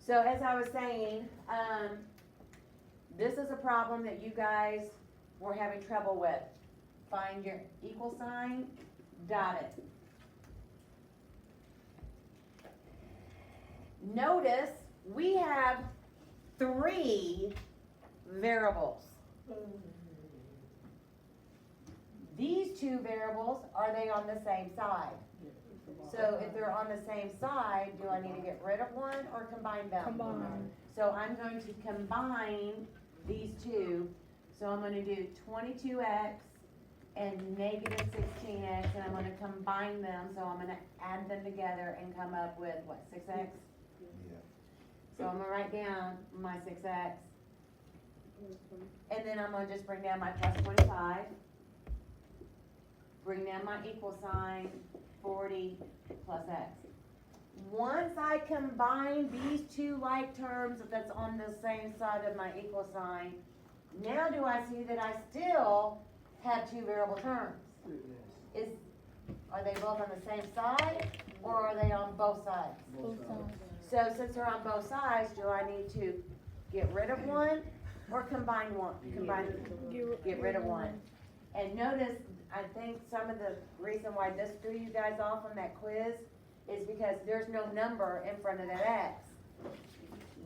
So as I was saying, this is a problem that you guys were having trouble with. Find your equal sign, dot it. Notice we have 3 variables. These 2 variables, are they on the same side? So if they're on the same side, do I need to get rid of one or combine them? Combine. So I'm going to combine these 2. So I'm gonna do 22x and negative 16x, and I'm gonna combine them, so I'm gonna add them together and come up with, what, 6x? Yeah. So I'm gonna write down my 6x, and then I'm gonna just bring down my plus 25, bring down my equal sign, 40 plus x. Once I combine these 2 like terms that's on the same side of my equal sign, now do I see that I still have 2 variable terms? Are they both on the same side, or are they on both sides? Both sides. So since they're on both sides, do I need to get rid of one or combine one? Get rid of one. And notice, I think some of the reason why this threw you guys off on that quiz is because there's no number in front of that x.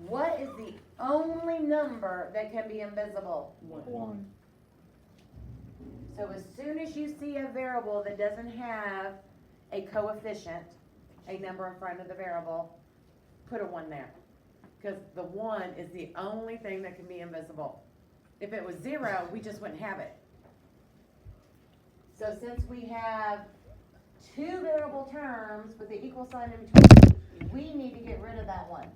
What is the only number that can be invisible? 1. So as soon as you see a variable that doesn't have a coefficient, a number in front of the variable, put a 1 there. Because the 1 is the only thing that can be invisible. If it was 0, we just wouldn't have it. So since we have 2 variable terms with the equal sign in between, we need to get rid of that one.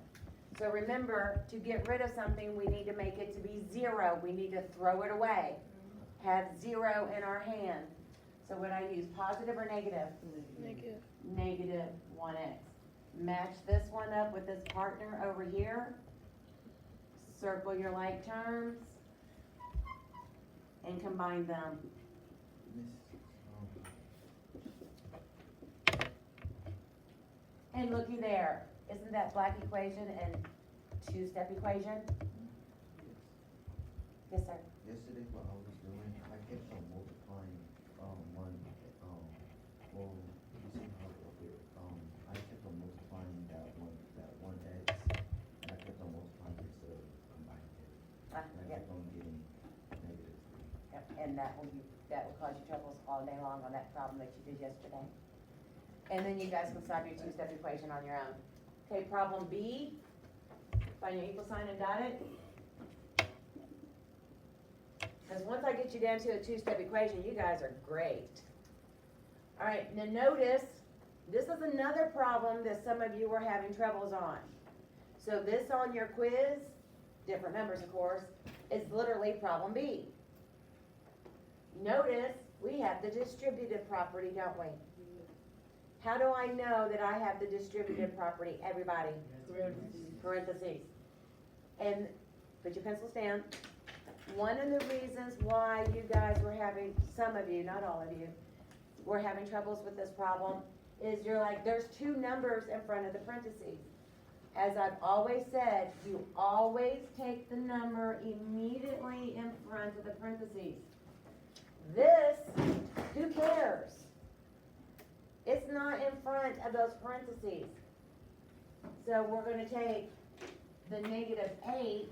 So remember, to get rid of something, we need to make it to be 0. We need to throw it away. Have 0 in our hand. So would I use positive or negative? Negative. Negative 1x. Match this one up with this partner over here. Circle your like terms and combine them. And looky there, isn't that black equation and 2-step equation? Yes, sir. Yesterday, what I was doing, I kept on multiplying, one, well, you see how, okay, I kept on multiplying that one x, and I kept on multiplying it instead of combining it. And I Yep, kept on getting negative 3. yep, and that will cause you troubles all day long on that problem that you did yesterday. And then you guys can solve your 2-step equation on your own. Okay, problem B, find your equal sign and dot it. Because once I get you down to a 2-step equation, you guys are great. All right, now notice, this is another problem that some of you were having troubles on. So this on your quiz, different numbers of course, is literally problem B. Notice, we have the distributive property, don't we? How do I know that I have the distributive property, everybody? Parentheses. And put your pencils down. One of the reasons why you guys were having, some of you, not all of you, were having troubles with this problem is you're like, there's 2 numbers in front of the parentheses. As I've always said, you always take the number immediately in front of the parentheses. This, who cares? It's not in front of those parentheses. So we're gonna take the negative 8,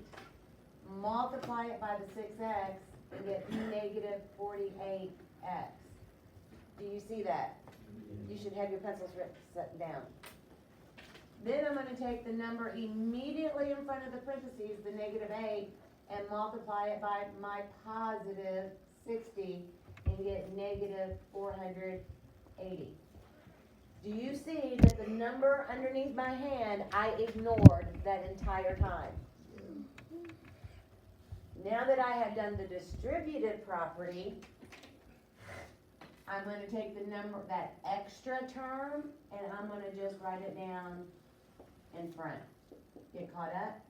multiply it by the 6x, and get negative 48x. Do you see that? You should have your pencils set down. Then I'm gonna take the number immediately in front of the parentheses, the negative 8, and multiply it by my positive 60, and get negative 480. Do you see that the number underneath my hand, I ignored that entire time? Now that I have done the distributive property, I'm gonna take the number, that extra term, and I'm gonna just write it down in front. Get caught up?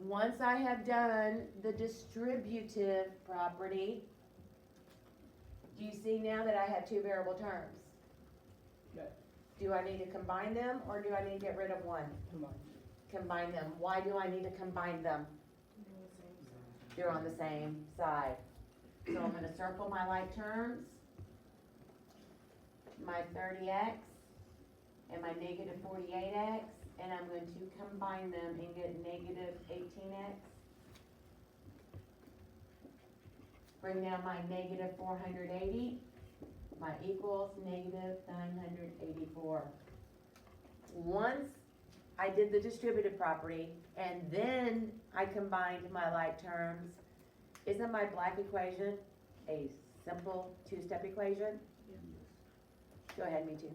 Once I have done the distributive property, Do you see now that I have two variable terms? Yes. Do I need to combine them, or do I need to get rid of one? Come on. Combine them. Why do I need to combine them? They're on the same side. So I'm gonna circle my like terms, my 30x, and my negative 48x, and I'm going to combine them and get negative 18x. Bring down my negative 480, my equals negative 984. Once I did the distributive property, and then I combined my like terms, isn't my black equation a simple two-step equation? Go ahead, me too.